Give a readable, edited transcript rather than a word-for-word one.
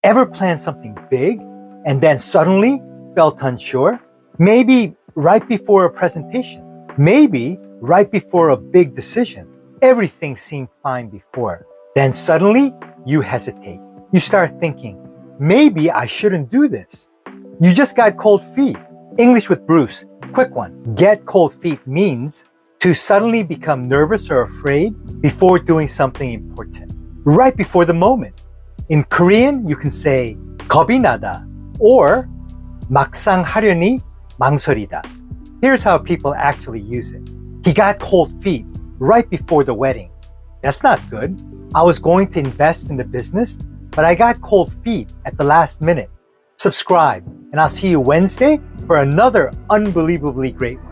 Ever planned something big and then suddenly felt unsure? Maybe right before a presentation. Maybe right before a big decision. Everything seemed fine before. Then suddenly you hesitate. You start thinking, maybe I shouldn't do this. You just got cold feet. English with Bruce. Quick one. Get cold feet means to suddenly become nervous or afraid before doing something important. Right before the moment. In Korean, you can say 겁이 나다 or 막상 하려니 망설이다. Here's how people actually use it. He got cold feet right before the wedding. That's not good. I was going to invest in the business, but I got cold feet at the last minute. Subscribe, and I'll see you Wednesday for another unbelievably great one.